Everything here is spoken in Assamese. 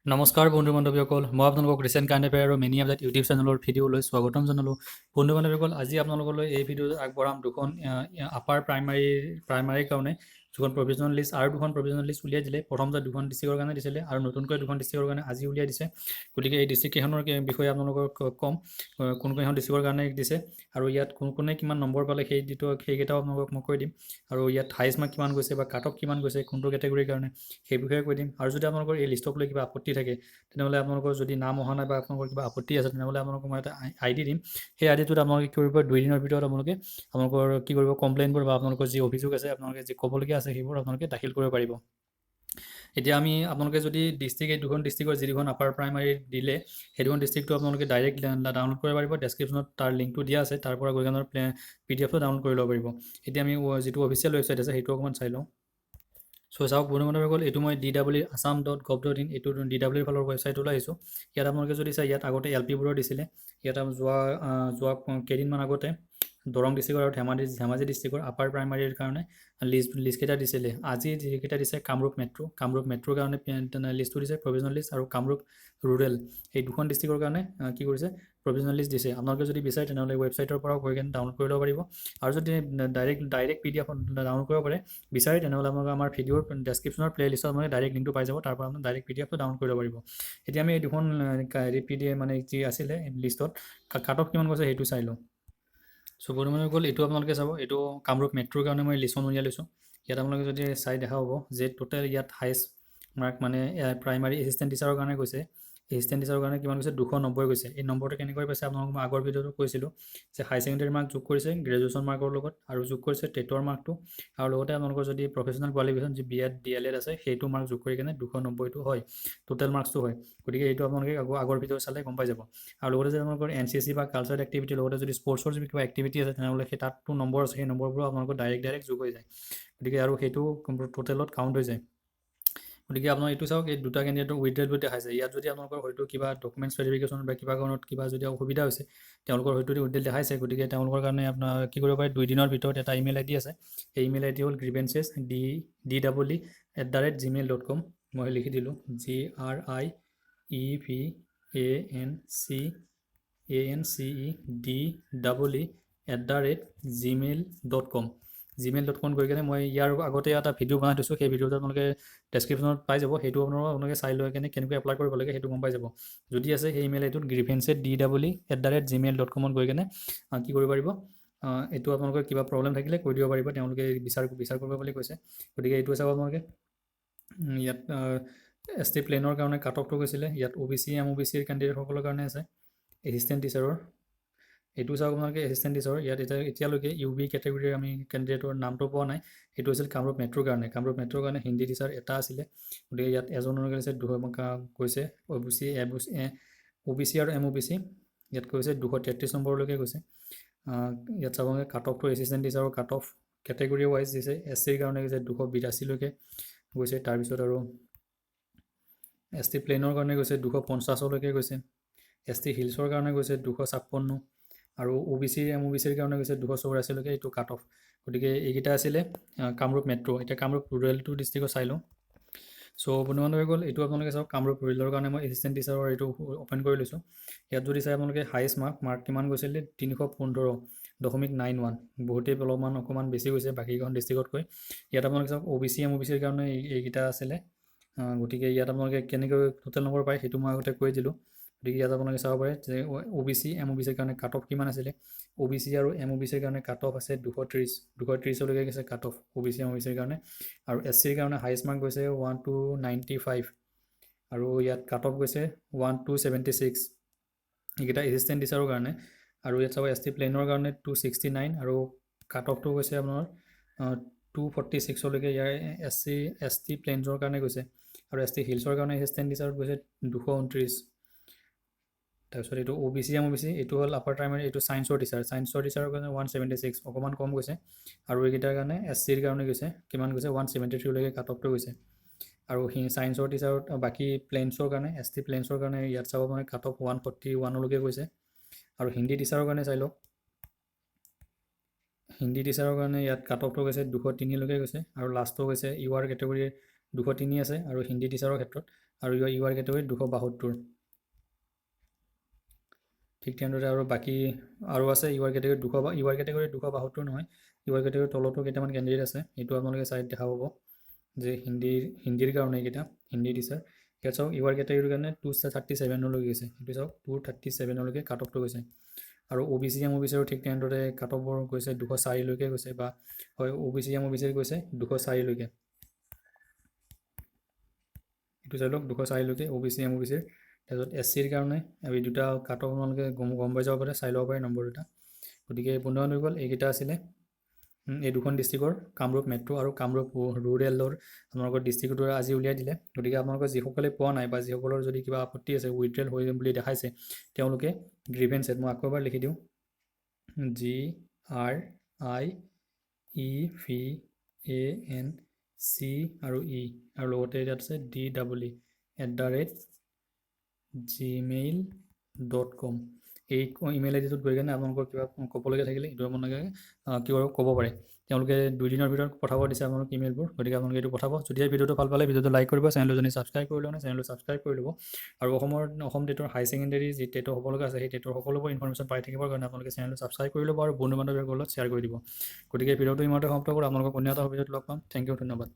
নমস্কাৰ বন্ধু বান্ধৱীসকল, মই আপোনালোকক ৰিচেণ্ট কাৰেণ্ট এফেয়াৰ আৰু মেনি আপডেট ইউটিউব চেনেলৰ ভিডিঅ'লৈ স্বাগতম জনালোঁ। বন্ধু বান্ধৱীসকল, আজি আপোনালোকলৈ এই ভিডিঅ' আগবঢ়াম দুখন আপাৰ প্ৰাইমাৰীৰ কাৰণে দুখন প্ৰভিজনেল লিষ্ট আৰু দুখন প্ৰভিজনেল লিষ্ট উলিয়াই দিলে। প্ৰথম যে দুখন ডিষ্ট্ৰিক্টৰ কাৰণে দিছিলে আৰু নতুনকৈ দুখন ডিষ্ট্ৰিক্টৰ কাৰণে আজি উলিয়াই দিছে। গতিকে এই ডিষ্ট্ৰিক্টকেইখনৰ বিষয়ে আপোনালোকক ক'ম, কোন কোনখন ডিষ্ট্ৰিক্টৰ কাৰণে দিছে আৰু ইয়াত কোনে কিমান নম্বৰ পালে সেইকেইটাও আপোনালোকক মই কৈ দিম। আৰু ইয়াত হাইষ্ট মাৰ্ক কিমান গৈছে বা কাট অফ কিমান গৈছে কোনটো কেটেগৰীৰ কাৰণে সেই বিষয়ে কৈ দিম। আৰু যদি আপোনালোকৰ এই লিষ্টক লৈ কিবা আপত্তি থাকে, তেনেহ'লে আপোনালোকৰ যদি নাম অহা নাই বা আপোনালোকৰ কিবা আপত্তি আছে, তেনেহ'লে আপোনালোকক মই এটা ID দিম। সেই IDটোত আপোনালোকে কি কৰিব, 2 দিনৰ ভিতৰত আপোনালোকৰ কি কৰিব, কমপ্লেইনবোৰ বা আপোনালোকৰ যি অভিযোগ আছে, আপোনালোকে যি ক'বলগীয়া আছে সেইবোৰ আপোনালোকে দাখিল কৰিব পাৰিব। এতিয়া আপোনালোকে যদি এই দুখন ডিষ্ট্ৰিক্টৰ যি দুখন আপাৰ প্ৰাইমাৰী দিলে, সেই দুখন ডিষ্ট্ৰিক্টটো আপোনালোকে ডাইৰেক্ট ডাউনলোড কৰিব পাৰিব। ডেছক্ৰিপশ্যনত তাৰ লিংকটো দিয়া আছে, তাৰ পৰা গৈ PDF-টো ডাউনলোড কৰি ল'ব পাৰিব। এতিয়া আমি যিটো অফিচিয়েল ৱেবছাইট আছে সেইটো অকণমান চাই লওঁ। চাওক বন্ধু বান্ধৱীসকল, এইটো মই DWAssam.gov.in এইটো DWৰ ফালৰ ৱেবছাইটলৈ আহিছোঁ। ইয়াত আপোনালোকে যদি চাই, ইয়াত আগতে LP বোৰৰ দিছিলে। ইয়াত যোৱা কেইদিনমান আগতে দৰং ডিষ্ট্ৰিক্টৰ আৰু ধেমাজি ডিষ্ট্ৰিক্টৰ আপাৰ প্ৰাইমাৰীৰ কাৰণে লিষ্টকেইটা দিছিলে। আজি যিকেইটা দিছে কামৰূপ মেট্ৰ'ৰ কাৰণে লিষ্টটো দিছে, প্ৰভিজনেল লিষ্ট, আৰু কামৰূপ ৰুৰেল এই দুখন ডিষ্ট্ৰিক্টৰ কাৰণে কি কৰিছে, প্ৰভিজনেল লিষ্ট দিছে। আপোনালোকে যদি বিচাৰে তেনেহ'লে ৱেবছাইটৰ পৰাও গৈ কেনে ডাউনলোড কৰি ল'ব পাৰিব। আৰু যদি ডাইৰেক্ট PDF ডাউনলোড কৰিব পাৰে বিচাৰে, তেনেহ'লে আপোনালোকে আমাৰ ভিডিঅ'ৰ ডেছক্ৰিপশ্যনৰ প্লে'লিষ্টত মানে ডাইৰেক্ট লিংকটো পাই যাব, তাৰ পৰা আপুনি ডাইৰেক্ট PDF-টো ডাউনলোড কৰি ল'ব পাৰিব। এতিয়া আমি এই দুখন PDF মানে যি আছিলে লিষ্টত কাট অফ কিমান গৈছে সেইটো চাই লওঁ। বন্ধু বান্ধৱীসকল, এইটো আপোনালোকে চাব, এইটো কামৰূপ মেট্ৰ'ৰ কাৰণে মই লিষ্টখন উলিয়াই লৈছোঁ। ইয়াত আপোনালোকে যদি চাই দেখা হ'ব যে টোটেল ইয়াত হাইষ্ট মাৰ্ক মানে প্ৰাইমাৰী এছিষ্টেণ্ট টিচাৰৰ কাৰণে গৈছে। এছিষ্টেণ্ট টিচাৰৰ কাৰণে কিমান গৈছে, 290 গৈছে। এই নম্বৰটো কেনেকৈ পাইছে আপোনালোকক মই আগৰ ভিডিঅ'টো কৈছিলোঁ যে হাই ছেকেণ্ডেৰী মাৰ্ক যোগ কৰিছে গ্ৰেজুৱেশ্যন মাৰ্কৰ লগত, আৰু যোগ কৰিছে টেটৰ মাৰ্কটো, আৰু লগতে আপোনালোকৰ যদি প্ৰফেচনেল কোৱালিফিকেশ্যন যি BEd DLEd আছে সেইটো মাৰ্ক যোগ কৰি কেনে 290টো হয়, টোটেল মাৰ্কছটো হয়। গতিকে এইটো আপোনালোকে আগৰ ভিডিঅ' চালে গম পাই যাব। আৰু লগতে যদি আপোনালোকৰ NCC বা কালচাৰেল এক্টিভিটিৰ লগতে যদি স্পৰ্টছৰ যদি কিবা এক্টিভিটি আছে, তেনেহ'লে সেই তাতটো নম্বৰ আছে, সেই নম্বৰবোৰ আপোনালোকৰ ডাইৰেক্ট যোগ হৈ যায়। গতিকে আৰু সেইটো টোটেলত কাউণ্ট হৈ যায়। গতিকে আপোনালোকে এইটো চাওক, এই দুটা কেণ্ডিডেটৰ উইথড্ৰলবোৰ দেখাইছে। ইয়াত যদি আপোনালোকৰ হয়তো কিবা ডকুমেণ্টছ ভেৰিফিকেশ্যন বা কিবা কাৰণত কিবা যদি অসুবিধা হৈছে, তেওঁলোকৰ হয়তো উইথড্ৰল দেখাইছে। গতিকে তেওঁলোকৰ কাৰণে আপোনাৰ কি কৰিব পাৰে, 2 দিনৰ ভিতৰত এটা ইমেইল ID আছে। সেই ইমেইল ID হ'ল grievances@gmail.com। মই লিখি দিলোঁ grievances@gmail.com। gmail.com গৈ কেনে মই ইয়াৰ আগতে এটা ভিডিঅ' বনাই থৈছোঁ। সেই ভিডিঅ'টো আপোনালোকে ডেছক্ৰিপশ্যনত পাই যাব। সেইটো আপোনালোকে চাই লৈ কেনে কেনেকৈ এপ্লাই কৰিব লাগে সেইটো গম পাই যাব। যদি আছে সেই ইমেইল আইডিটোত grievances@gmail.com গৈ কেনে কি কৰিব পাৰিব, এইটো আপোনালোকৰ কিবা প্ৰব্লেম থাকিলে কৈ দিব পাৰিব, তেওঁলোকে বিচাৰ কৰিব বুলি কৈছে। গতিকে এইটো চাব আপোনালোকে। ইয়াত ST প্লেনৰ কাৰণে কাট অফটো গৈছিলে। ইয়াত OBC MOBCৰ কেণ্ডিডেটসকলৰ কাৰণে আছে এছিষ্টেণ্ট টিচাৰৰ। এইটো চাওক আপোনালোকে, এছিষ্টেণ্ট টিচাৰৰ ইয়াত এতিয়ালৈকে UB কেটেগৰীৰ আমি কেণ্ডিডেটৰ নামটো পোৱা নাই। সেইটো আছিল কামৰূপ মেট্ৰ'ৰ কাৰণে। কামৰূপ মেট্ৰ'ৰ কাৰণে হিন্দী টিচাৰ এটা আছিলে। গতিকে ইয়াত এজনৰ গৈছে গৈছে OBC আৰু MOBC ইয়াত গৈছে 233 নম্বৰলৈকে গৈছে। ইয়াত চাব কাট অফটো এছিষ্টেণ্ট টিচাৰৰ কাট অফ কেটেগৰী ৱাইজ দিছে। SCৰ কাৰণে গৈছে 282লৈকে গৈছে। তাৰপিছত আৰু ST প্লেনৰ কাৰণে গৈছে 250লৈকে গৈছে। ST হিলছৰ কাৰণে গৈছে 256, আৰু OBC MOBCৰ কাৰণে গৈছে 284লৈকে এইটো কাট অফ। গতিকে এইকেইটা আছিলে কামৰূপ মেট্ৰ'। এতিয়া কামৰূপ ৰুৰেলটো ডিষ্ট্ৰিক্টৰ চাই লওঁ। বন্ধু বান্ধৱ হৈ গ'ল, এইটো আপোনালোকে চাওক, কামৰূপ ৰুৰেলৰ কাৰণে মই এছিষ্টেণ্ট টিচাৰৰ এইটো অ'পেন কৰি লৈছোঁ। ইয়াত যদি চাই আপোনালোকে হাইষ্ট মাৰ্ক কিমান গৈছিলে, 315.91। বহুতেই অকণমান বেছি গৈছে বাকীকেইখন ডিষ্ট্ৰিক্টতকৈ। ইয়াত আপোনালোকে চাওক OBC MOBCৰ কাৰণে এইকেইটা আছিলে। গতিকে ইয়াত আপোনালোকে কেনেকৈ টোটেল নম্বৰ পায় সেইটো মই আগতে কৈ দিলোঁ। গতিকে ইয়াত আপোনালোকে চাব পাৰে যে OBC MOBCৰ কাৰণে কাট অফ কিমান আছিলে। OBC আৰু MOBCৰ কাৰণে কাট অফ আছে 230লৈকে গৈছে কাট অফ OBC MOBCৰ কাৰণে। আৰু SCৰ কাৰণে হাইষ্ট মাৰ্ক গৈছে 1295, আৰু ইয়াত কাট অফ গৈছে 1276। এইকেইটা এছিষ্টেণ্ট টিচাৰৰ কাৰণে। আৰু ইয়াত চাব ST প্লেনৰ কাৰণে 269, আৰু কাট অফটো গৈছে আপোনাৰ 246লৈকে ইয়াৰ ST প্লেনছৰ কাৰণে গৈছে। আৰু ST হিলছৰ কাৰণে এছিষ্টেণ্ট টিচাৰত গৈছে 229। তাৰপিছত এইটো OBC MOBC, এইটো হ'ল আপাৰ প্ৰাইমাৰী, এইটো ছায়েন্সৰ টিচাৰৰ কাৰণে 176, অকণমান কম গৈছে। আৰু এইকেইটাৰ কাৰণে SCৰ কাৰণে গৈছে কিমান গৈছে, 173লৈকে কাট অফটো গৈছে। আৰু ছায়েন্সৰ টিচাৰত বাকী প্লেনছৰ কাৰণে ST প্লেনছৰ কাৰণে ইয়াত চাব মানে কাট অফ 141লৈকে গৈছে। আৰু হিন্দী টিচাৰৰ কাৰণে চাই লওক, হিন্দী টিচাৰৰ কাৰণে ইয়াত কাট অফটো গৈছে 203লৈকে গৈছে। আৰু লাষ্টটো গৈছে UR কেটেগৰীৰ 203 আছে, আৰু হিন্দী টিচাৰৰ ক্ষেত্ৰত আৰু ইউআৰ কেটেগৰী 272। ঠিক তেনেদৰে আৰু বাকী আৰু আছে ইউআৰ কেটেগৰী 272 নহয়, ইউআৰ কেটেগৰীৰ তলতো কেইটামান কেণ্ডিডেট আছে, এইটো আপোনালোকে চাইড দেখা পাব যে হিন্দীৰ কাৰণে এইকেইটা হিন্দী টিচাৰ। ইয়াত চাওক ইউআৰ কেটেগৰীৰ কাৰণে 237লৈ গৈছে, এইটো চাওক 237লৈকে কাট অফটো গৈছে। আৰু OBC MOBCৰো ঠিক তেনেদৰে কাট অফবোৰ গৈছে 204লৈকে গৈছে, বা হয় OBC MOBCৰ গৈছে 204লৈকে, এইটো চাই লওক 204লৈকে OBC MOBCৰ। তাৰপিছত SCৰ কাৰণে এই দুটা কাট অফ আপোনালোকে গম পাই যাব পাৰে, চাই ল'ব পাৰে নম্বৰ দুটা। গতিকে বন্ধুবান্ধৱ হৈ গ'ল এইকেইটা আছিলে এই দুখন ডিষ্ট্ৰিক্টৰ, কামৰূপ মেট্ৰ' আৰু কামৰূপ ৰুৰেলৰ আপোনালোকৰ ডিষ্ট্ৰিক্টটো আজি উলিয়াই দিলে। গতিকে আপোনালোকৰ যিসকলে পোৱা নাই বা যিসকলৰ যদি কিবা আপত্তি আছে উইথড্ৰল হৈ বুলি দেখাইছে, তেওঁলোকে গ্ৰিভেন্সেত, মই আকৌ এবাৰ লিখি দিওঁ GRIEVANC আৰু E, আৰু লগতে ইয়াত আছে DEE@gmail.com। এই ইমেইল আইডিটোত গৈ কেনে আপোনালোকৰ কিবা ক'বলগীয়া থাকিলে এইটো আপোনালোকে কি বাৰু ক'ব পাৰে। তেওঁলোকে 2 দিনৰ ভিতৰত পঠাব দিছে আপোনালোক ইমেইলবোৰ, গতিকে আপোনালোকে এইটো পঠাব। যদি ভিডিঅ'টো ভাল পালে ভিডিঅ'টো লাইক কৰিব, চেনেলটো যদি ছাবস্ক্ৰাইব কৰি লোৱা নাই চেনেলটো ছাবস্ক্ৰাইব কৰি ল'ব। আৰু অসম টেটৰ হাই ছেকেণ্ডেৰী যি টেটৰ হ'ব লগা আছে সেই টেটৰ সকলোবোৰ ইনফৰমেশ্যন পাই থাকিবৰ কাৰণে আপোনালোকে চেনেলটো ছাবস্ক্ৰাইব কৰি ল'ব আৰু বন্ধু বান্ধৱীসকলৰ লগত শ্বেয়াৰ কৰি দিব। গতিকে ভিডিঅ'টো ইমানতে সমাপ্ত কৰোঁ, আপোনালোকক অন্য এটা ভিডিঅ'ত লগ পাম। থেংক ইউ, ধন্যবাদ।